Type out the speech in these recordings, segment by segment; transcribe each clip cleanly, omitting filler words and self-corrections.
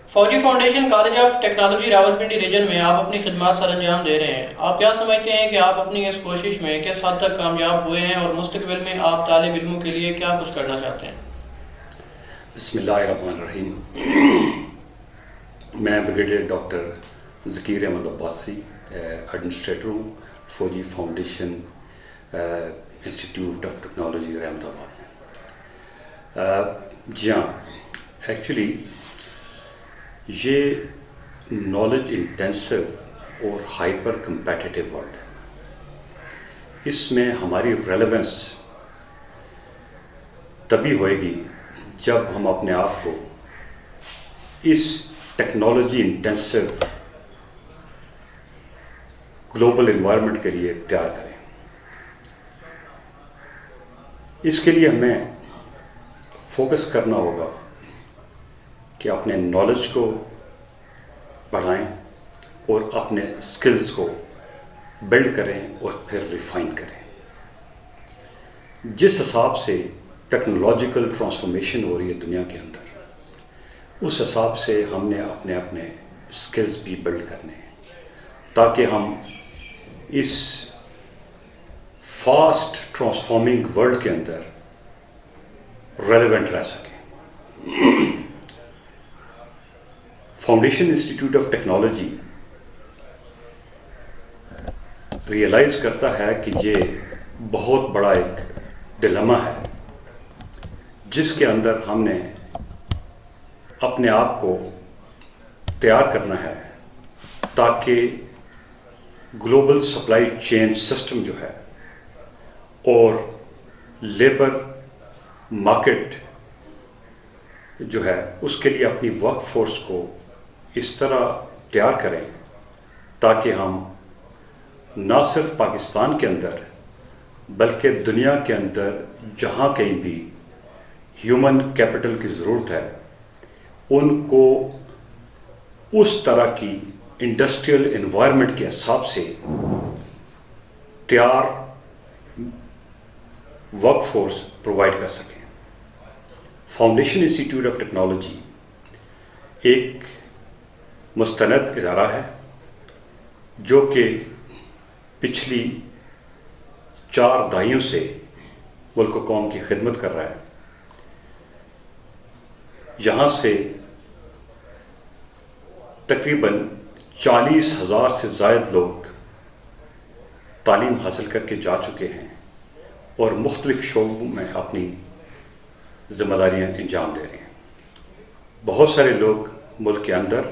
فوجی foundation college of technology Rawalpindi region میں آپ اپنی خدمات سر انجام دے رہے ہیں. آپ کیا سمجھتے ہیں کہ آپ اپنی اس کوشش میں کس حد تک کامیاب ہوئے ہیں اور مستقبل میں آپ طالب علموں کے لیے کیا کچھ کرنا چاہتے ہیں؟ بسم اللہ الرحمن الرحیم. میں brigadier doctor Zakir Ahmed Abbasi administrator ہوں Fauji Foundation institute of Technology Ahmedabad میں. جی ہاں، ایکچولی یہ نالج انٹینسو اور ہائپر کمپیٹیٹیو ورلڈ ہے. اس میں ہماری ریلیونس تبھی ہوئے گی جب ہم اپنے آپ کو اس ٹیکنالوجی انٹینسو گلوبل انوائرمنٹ کے لیے تیار کریں. اس کے لیے ہمیں فوکس کرنا ہوگا کہ اپنے نالج کو بڑھائیں اور اپنے سکلز کو بلڈ کریں اور پھر ریفائن کریں. جس حساب سے ٹیکنالوجیکل ٹرانسفارمیشن ہو رہی ہے دنیا کے اندر، اس حساب سے ہم نے اپنے سکلز بھی بلڈ کرنے ہیں تاکہ ہم اس فاسٹ ٹرانسفارمنگ ورلڈ کے اندر ریلیونٹ رہ سکیں. Foundation institute of technology realise کرتا ہے کہ یہ بہت بڑا ایک ڈیلیما ہے جس کے اندر ہم نے اپنے آپ کو تیار کرنا ہے تاکہ گلوبل سپلائی چین سسٹم جو ہے اور لیبر مارکیٹ جو ہے اس کے لیے اپنی ورک فورس کو اس طرح تیار کریں تاکہ ہم نہ صرف پاکستان کے اندر بلکہ دنیا کے اندر جہاں کہیں بھی ہیومن کیپٹل کی ضرورت ہے ان کو اس طرح کی انڈسٹریل انوائرمنٹ کے حساب سے تیار ورک فورس پرووائڈ کر سکیں. فاؤنڈیشن انسٹیٹیوٹ آف ٹیکنالوجی ایک مستند ادارہ ہے جو کہ پچھلی 4 دہائیوں سے ملک و قوم کی خدمت کر رہا ہے. یہاں سے تقریباً 40,000 سے زائد لوگ تعلیم حاصل کر کے جا چکے ہیں اور مختلف شعبوں میں اپنی ذمہ داریاں انجام دے رہے ہیں. بہت سارے لوگ ملک کے اندر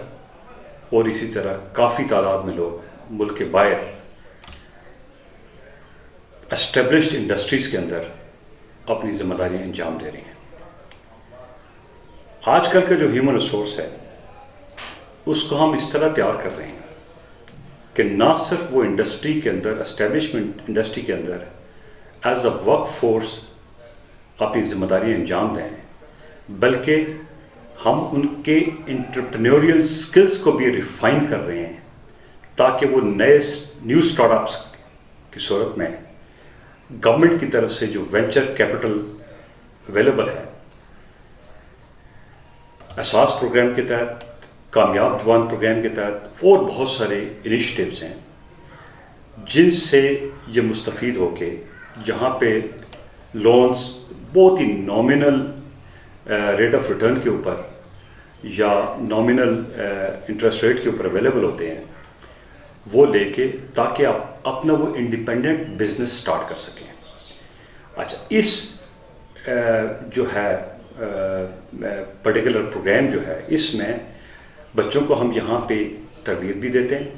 اور اسی طرح کافی تعداد میں لوگ ملک کے باہر اسٹیبلشڈ انڈسٹریز کے اندر اپنی ذمہ داریاں انجام دے رہے ہیں. آج کل کا جو ہیومن ریسورس ہے اس کو ہم اس طرح تیار کر رہے ہیں کہ نہ صرف وہ انڈسٹری کے اندر اسٹیبلشمنٹ انڈسٹری کے اندر ایز اے ورک فورس اپنی ذمہ داریاں انجام دیں بلکہ ہم ان کے انٹرپرینوریل سکلز کو بھی ریفائن کر رہے ہیں تاکہ وہ نیو اسٹارٹ اپس کی صورت میں گورنمنٹ کی طرف سے جو وینچر کیپٹل اویلیبل ہے اساس پروگرام کے تحت، کامیاب جوان پروگرام کے تحت اور بہت سارے انیشیٹیوز ہیں جن سے یہ مستفید ہو کے جہاں پہ لونز بہت ہی نامنل ریٹ آف ریٹرن کے اوپر یا نامنل انٹرسٹ ریٹ کے اوپر اویلیبل ہوتے ہیں وہ لے کے تاکہ آپ اپنا وہ انڈیپینڈنٹ بزنس سٹارٹ کر سکیں. اچھا، اس جو ہے پرٹیکولر پروگرام جو ہے اس میں بچوں کو ہم یہاں پہ تربیت بھی دیتے ہیں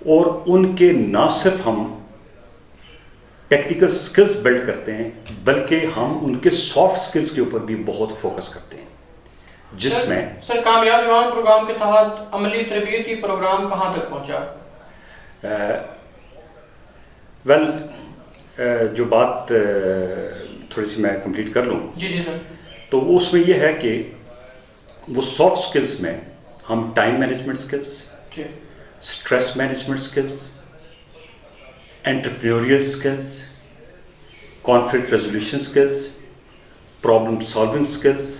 اور ان کے نہ صرف ہم ٹیکنیکل سکلز بلڈ کرتے ہیں بلکہ ہم ان کے سافٹ سکلز کے اوپر بھی بہت فوکس کرتے ہیں جس میں سر کامیاب جوان پروگرام کے تحت عملی تربیتی پروگرام کہاں تک پہنچا؟ جو بات تھوڑی سی میں کمپلیٹ کر لوں. جی سر. تو وہ اس میں یہ ہے کہ وہ سافٹ سکلز میں ہم time management skills, stress management skills, entrepreneurial skills, conflict resolution skills, problem solving skills,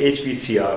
HVACR,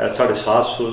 750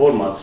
4 months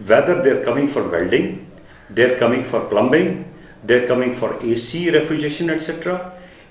whether they're coming for welding, they're coming for plumbing, they're coming for AC refrigeration etc,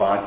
5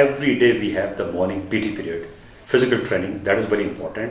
every day we have the morning PT period, physical training, that is very important.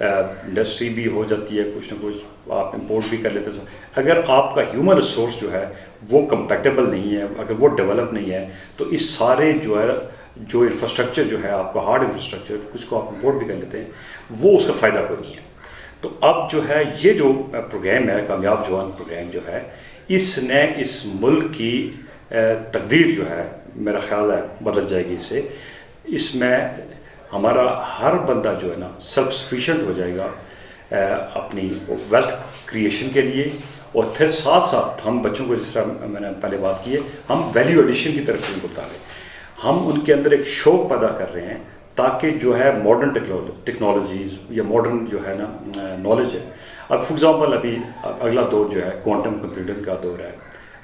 Industry بھی ہو جاتی ہے, کچھ نہ کچھ آپ import بھی کر لیتے ہیں. اگر آپ کا ہیومن ریسورس جو ہے وہ کمپیٹیبل نہیں ہے, اگر وہ ڈیولپ نہیں ہے, تو اس سارے جو انفراسٹرکچر جو ہے آپ کا ہارڈ انفراسٹرکچر, کچھ کو آپ امپورٹ بھی کر لیتے ہیں, وہ اس کا فائدہ کوئی نہیں ہے. تو اب جو ہے یہ جو پروگرام ہے, کامیاب جوان پروگرام جو ہے, اس نے اس ملک کی تقدیر جو ہے میرا خیال ہے بدل جائے گی. اس میں ہمارا ہر بندہ جو ہے نا سیلف سفیشینٹ ہو جائے گا اپنی ویلتھ کریشن کے لیے. اور پھر ساتھ ساتھ ہم بچوں کو, جس طرح میں نے پہلے بات کی ہے, ہم ویلیو ایڈیشن کی طرف ان کو بتا رہے ہیں. ہم ان کے اندر ایک شوق پیدا کر رہے ہیں تاکہ جو ہے ماڈرن ٹیکنالوجیز یا ماڈرن جو ہے نا نالج ہے. اب فار ایگزامپل ابھی اگلا دور جو ہے کوانٹم کمپیوٹنگ کا دور ہے,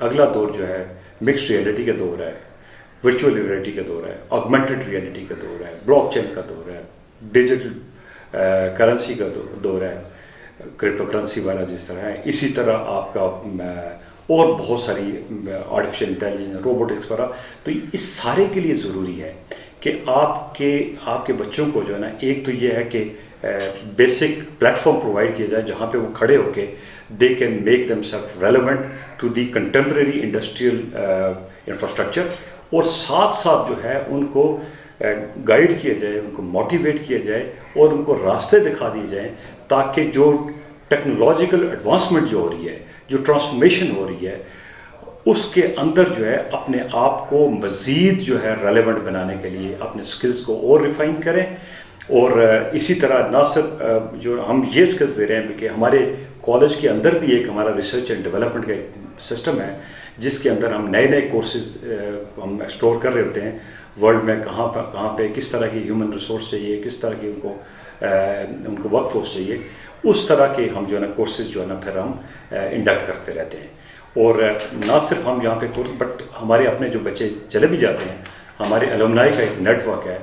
اگلا دور جو ہے مکسڈ ریئلٹی کا دور ہے, ورچوئل ریئلٹی کا دور ہے, آگمنٹڈ ریئلٹی کا دور ہے, بلاک چین کا دور ہے, ڈیجیٹل کرنسی کا دور ہے, کرپٹو کرنسی والا جس طرح ہے. اسی طرح آپ کا اور بہت ساری آرٹیفیشیل انٹیلیجنس, روبوٹکس وغیرہ. تو اس سارے کے لیے ضروری ہے کہ آپ کے بچوں کو جو ہے نا, ایک تو یہ ہے کہ بیسک پلیٹ فارم پرووائڈ کیا جائے جہاں پہ وہ کھڑے ہو کے they can make them self relevant to the contemporary industrial infrastructure. اور ساتھ ساتھ جو ہے ان کو گائیڈ کیا جائے, ان کو موٹیویٹ کیا جائے اور ان کو راستے دکھا دیے جائیں تاکہ جو ٹیکنالوجیکل ایڈوانسمنٹ جو ہو رہی ہے, جو ٹرانسفارمیشن ہو رہی ہے, اس کے اندر جو ہے اپنے آپ کو مزید جو ہے ریلیونٹ بنانے کے لیے اپنے سکلز کو اور ریفائن کریں. اور اسی طرح نہ صرف جو ہم یہ سکلز دے رہے ہیں بلکہ ہمارے کالج کے اندر بھی ایک ہمارا ریسرچ اینڈ ڈیولپمنٹ کا ایک سسٹم ہے جس کے اندر ہم نئے کورسز ہم ایکسپلور کر رہے ہوتے ہیں ورلڈ میں, کہاں پہ کس طرح کی ہیومن ریسورس چاہیے, کس طرح کی ان کو ورک فورس چاہیے. اس طرح کے ہم جو ہے نا کورسز جو ہے نا پھر ہم انڈکٹ کرتے رہتے ہیں. اور نہ صرف ہم یہاں پہ بٹ ہمارے اپنے جو بچے چلے بھی جاتے ہیں, ہمارے الومنائی کا ایک نیٹ ورک ہے.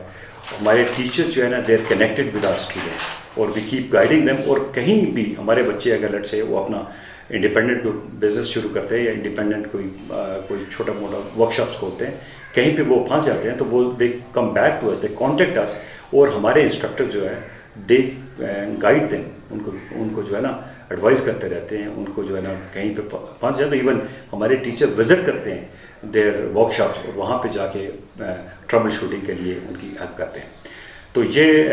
ہمارے ٹیچرز جو ہے نا they are connected with our students اور وی کیپ گائیڈنگ دیم. اور کہیں بھی ہمارے بچے اگر لیٹ سے وہ اپنا انڈیپینڈنٹ کوئی بزنس شروع کرتے ہیں یا انڈیپینڈنٹ کوئی چھوٹا موٹا ورک شاپس کھولتے ہیں, کہیں پہ وہ پھنس جاتے ہیں تو وہ they come back to us, they contact us. اور ہمارے انسٹرکٹر جو ہے دے گائیڈ دیم, ان کو جو ہے نا ایڈوائز کرتے رہتے ہیں. ان کو جو ہے نا کہیں پہ پہنچ جائے تو ایون ہمارے ٹیچر وزٹ کرتے ہیں دیر ورک شاپس اور وہاں پہ جا کے ٹربل شوٹنگ کے لیے ان کی ہیلپ کرتے ہیں. تو یہ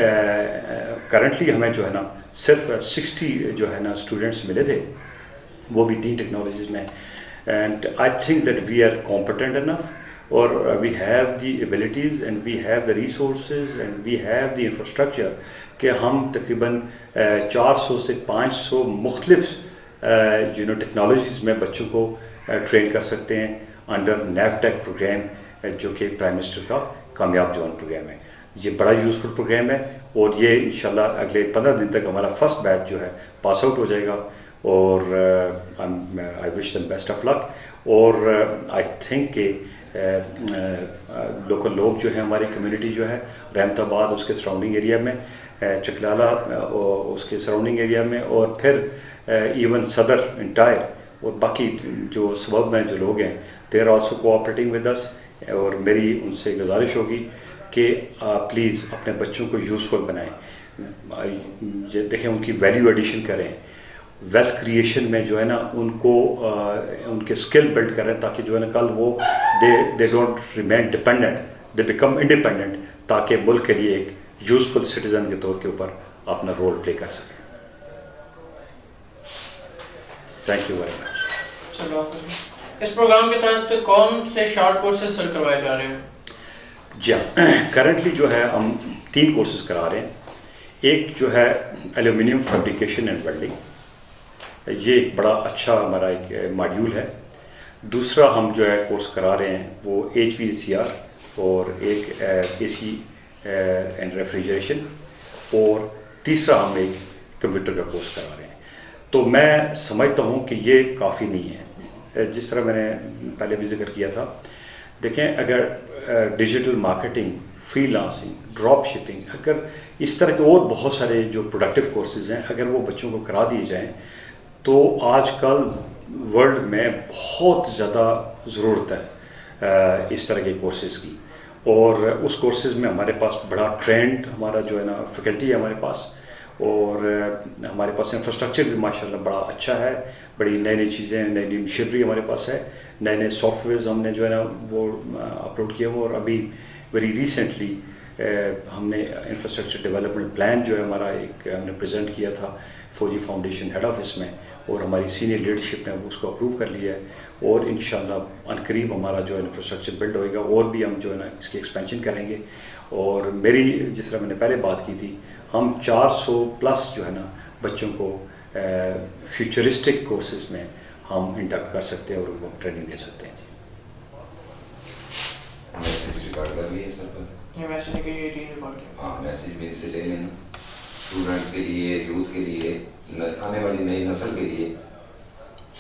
کرنٹلی ہمیں جو ہے نا صرف 60 جو ہے نا اسٹوڈنٹس ملے تھے, وہ بھی 3 ٹیکنالوجیز میں. And I think that we are competent enough, اور we have the abilities and we have the resources and we have the infrastructure کہ ہم تقریباً 400 سے 500 مختلف ٹیکنالوجیز میں بچوں کو ٹرین کر سکتے ہیں انڈر نیفٹیک پروگرام جو کہ پرائم منسٹر کا کامیاب جوان پروگرام ہے. یہ بڑا یوزفل پروگرام ہے اور یہ انشاءاللہ اگلے 15 دن تک ہمارا فرسٹ بیچ جو ہے پاس آؤٹ ہو جائے گا. اور آئی وش دم بیسٹ آف لک. اور آئی تھنک کہ لوکل لوگ جو ہیں, ہماری کمیونٹی جو ہے رحمت آباد اس کے سراؤنڈنگ ایریا میں, چکلالہ اس کے سراؤنڈنگ ایریا میں, اور پھر ایون صدر انٹائر اور باقی جو سبب میں جو لوگ ہیں, they are also cooperating with us. اور میری ان سے گزارش ہوگی کہ پلیز اپنے بچوں کو یوزفل بنائیں, دیکھیں ان کی ویلیو ایڈیشن کریں, ویلتھ کریشن میں جو ہے نا ان کو ان کے اسکل بلڈ کریں تاکہ جو ہے نا کل وہ they don't remain dependent, they become independent, تاکہ ملک کے لیے ایک یوزفل سٹیزن کے طور کے اوپر اپنا رول پلے کر سکیں. Thank you very much. چلو, اس پروگرام کے تحت کون سے شارٹ کورسز سر کروائے جا رہے ہیں؟ جی ہاں, کرنٹلی جو ہے ہم 3 کورسز کرا رہے ہیں. ایک جو ہے ایلومینیم فیبریکیشن اینڈ ویلڈنگ, یہ ایک بڑا اچھا ہمارا ایک ماڈیول ہے. دوسرا ہم جو ہے کورس کرا رہے ہیں وہ HVACR اور ایک AC اینڈ ریفریجریشن, اور تیسرا ہم ایک کمپیوٹر کا کورس کرا رہے ہیں. تو میں سمجھتا ہوں کہ یہ کافی نہیں ہے. جس طرح میں نے پہلے بھی ذکر کیا تھا, دیکھیں اگر digital marketing, free lancing, drop shipping, اگر اس طرح کے اور بہت سارے جو پروڈکٹیو کورسز ہیں اگر وہ بچوں کو کرا دیے جائیں تو آج کل ورلڈ میں بہت زیادہ ضرورت ہے اس طرح کے کورسز کی. اور اس کورسز میں ہمارے پاس بڑا ٹرینڈ ہمارا جو ہے نا فیکلٹی ہے ہمارے پاس, اور ہمارے پاس انفراسٹرکچر بھی ماشاءاللہ بڑا اچھا ہے, بڑی نئی نئی چیزیں, نئی نئی مشینری ہمارے پاس ہے, نئے نئے سافٹ ویئرز ہم نے جو ہے نا وہ اپلوڈ کیے ہوئے, اور ابھی ویری ریسنٹلی ہم نے انفراسٹرکچر ڈیولپمنٹ پلان جو ہے ہمارا ایک ہم نے پریزنٹ کیا تھا فوجی فاؤنڈیشن ہیڈ آفس میں, اور ہماری سینئر لیڈرشپ نے اس کو اپروو کر لیا ہے, اور انشاءاللہ عنقریب ہمارا جو ہے انفراسٹرکچر بلڈ ہوئے گا, اور بھی ہم جو ہے نا اس کی ایکسپینشن کریں گے. اور میری جس طرح میں نے پہلے بات کی تھی, ہم 400+ جو ہے نا بچوں کو فیوچرسٹک کورسز میں ہم انڈکٹ کر سکتے ہیں اور ان کو ٹریننگ دے سکتے ہیں. میسیج ریکارڈ کر لیے سر پر, یہ میسیج کے لیے ریکارڈ کیا, ہاں میسیج میرے سے لے لینا, اسٹوڈنٹس کے لیے, یوتھ کے لیے, آنے والی نئی نسل کے لیے.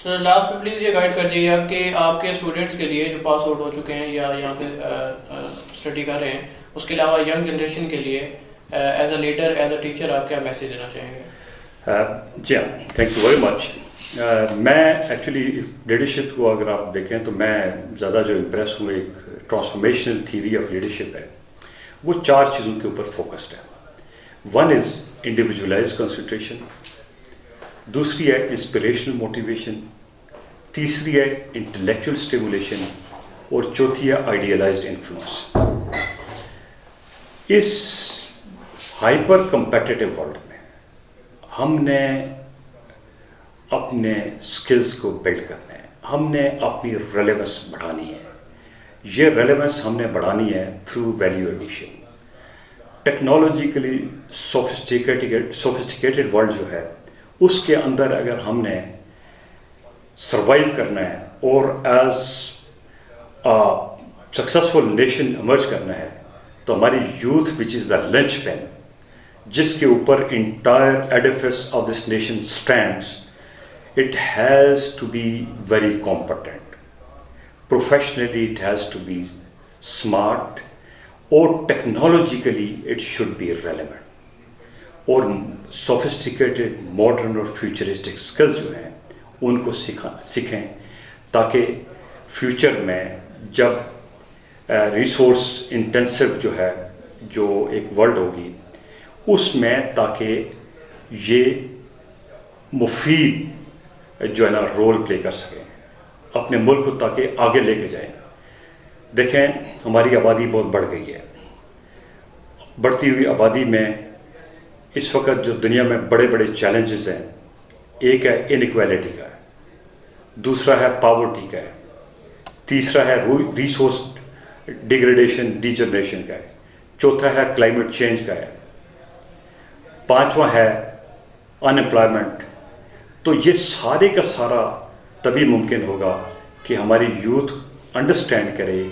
سر لاسٹ میں پلیز یہ گائیڈ کر دیجیے گا کہ آپ کے اسٹوڈنٹس کے لیے جو پاس آؤٹ ہو چکے ہیں یا یہاں پہ اسٹڈی کر رہے ہیں, اس کے علاوہ ینگ جنریشن کے لیے as a leader, as a teacher آپ کیا میسیج دینا چاہیں گے؟ جی ہاں, تھینک یو ویری مچ. میں ایکچولی لیڈرشپ کو اگر آپ دیکھیں تو میں زیادہ جو امپریس ہوں, ایک ٹرانسفارمیشنل تھیوری آف لیڈرشپ ہے, وہ 4 چیزوں کے اوپر فوکسڈ ہے. ون از انڈیویجولائز کنسنٹریشن, دوسری ہے انسپریشنل موٹیویشن, تیسری ہے انٹلیکچوئل اسٹیمولیشن, اور چوتھی ہے آئیڈیلائزڈ انفلوئنس. اس ہائپر کمپیٹیٹو ورلڈ میں ہم نے اپنے سکلز کو بلڈ کرنا ہے, ہم نے اپنی ریلیونس بڑھانی ہے. یہ ریلیونس ہم نے بڑھانی ہے through value addition. Technologically sophisticated world جو ہے اس کے اندر اگر ہم نے سروائیو کرنا ہے اور ایز سکسیزفل نیشن ایمرج کرنا ہے, تو ہماری یوتھ وچ از دا لنچ پین, جس کے اوپر entire ایڈیفس of this nation stands, it has to be very competent. Professionally it has to be smart, or technologically it should be relevant. اور sophisticated, modern اور futuristic skills جو ہیں ان کو سیکھیں, تاکہ فیوچر میں جب ریسورس انٹینسو جو ہے جو ایک ورلڈ ہوگی اس میں, تاکہ یہ مفید جو ہے نا رول پلے کر سکیں, اپنے ملک کو تاکہ آگے لے کے جائیں. دیکھیں ہماری آبادی بہت بڑھ گئی ہے. بڑھتی ہوئی آبادی میں اس وقت جو دنیا میں بڑے بڑے چیلنجز ہیں, ایک ہے انیکویلٹی کا ہے, دوسرا ہے پاورٹی کا ہے, تیسرا ہے ریسورس ڈیگریڈیشن ڈیجنریشن کا ہے, چوتھا ہے کلائمیٹ چینج کا ہے, پانچواں ہے انمپلائمنٹ. تو یہ سارے کا سارا تبھی ممکن ہوگا کہ ہماری یوتھ انڈرسٹینڈ کرے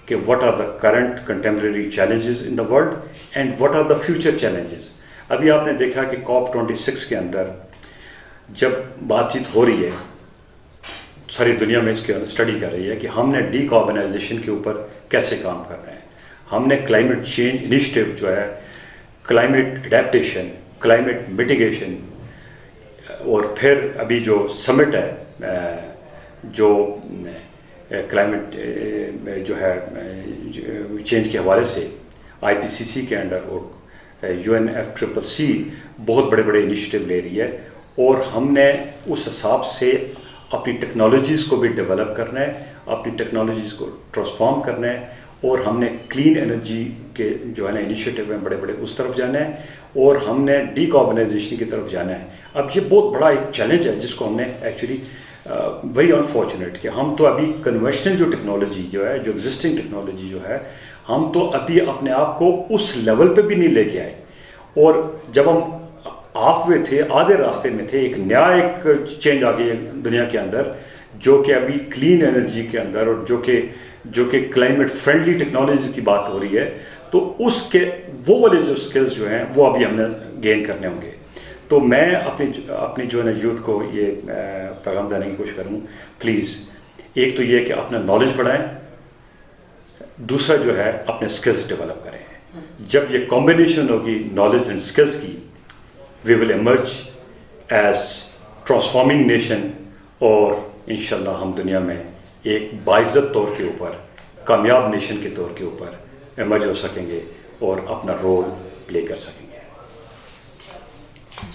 کہ what are the current contemporary challenges in the world and what are the future challenges. ابھی آپ نے دیکھا کہ COP26 کے اندر جب بات چیت ہو رہی ہے, ساری دنیا میں اس کے اسٹڈی کر رہی ہے کہ ہم نے ڈی کاربنائزیشن کے اوپر کیسے کام کر رہے ہیں. ہم نے کلائمیٹ چینج انیشیٹو جو ہے, کلائمیٹ اڈیپٹیشن, کلائمیٹ میٹیگیشن, اور پھر ابھی جو سمٹ ہے جو کلائمیٹ جو ہے چینج کے حوالے سے IPCC کے انڈر اور UNFCCC بہت بڑے بڑے انیشیٹو لے رہی ہے, اور ہم نے اس حساب سے اپنی ٹیکنالوجیز کو بھی ڈیولپ کرنا ہے, اپنی ٹیکنالوجیز کو ٹرانسفارم کرنا ہے, اور ہم نے کلین انرجی کے جو ہے نا انیشیٹو ہیں بڑے بڑے اس طرف جانا ہے, اور ہم نے ڈی کاربنائزیشن کی طرف جانا ہے. اب یہ بہت بڑا ایک چیلنج ہے جس کو ہم نے ایکچولی ویری انفارچونیٹ کہ ہم تو ابھی کنونشنل جو ٹیکنالوجی جو ہے, جو ایگزسٹنگ ٹیکنالوجی جو ہے, ہم تو ابھی اپنے آپ کو اس لیول پہ بھی نہیں لے کے آئے. اور جب ہم ہاف وے تھے, آدھے راستے میں تھے, ایک نیا ایک چینج آ گئی دنیا کے اندر جو کہ ابھی کلین انرجی کے اندر, اور جو کہ کلائمیٹ فرینڈلی ٹیکنالوجی کی بات ہو رہی ہے, تو اس کے وہ والے جو سکلز جو ہیں وہ ابھی ہم نے گین کرنے ہوں گے. تو میں اپنی جو ہے نا یوتھ کو یہ پیغام دینے کی کوشش کروں, پلیز ایک تو یہ کہ اپنا نالج بڑھائیں, دوسرا جو ہے اپنے سکلز ڈیولپ کریں. جب یہ کمبینیشن ہوگی نالج اینڈ سکلز کی, we will emerge as transforming nation, اور انشاءاللہ ہم دنیا میں ایک باعزت طور کے اوپر, کامیاب نیشن کے طور کے اوپر ایمرج ہو سکیں گے اور اپنا رول پلے کر سکیں گے. ٹھیک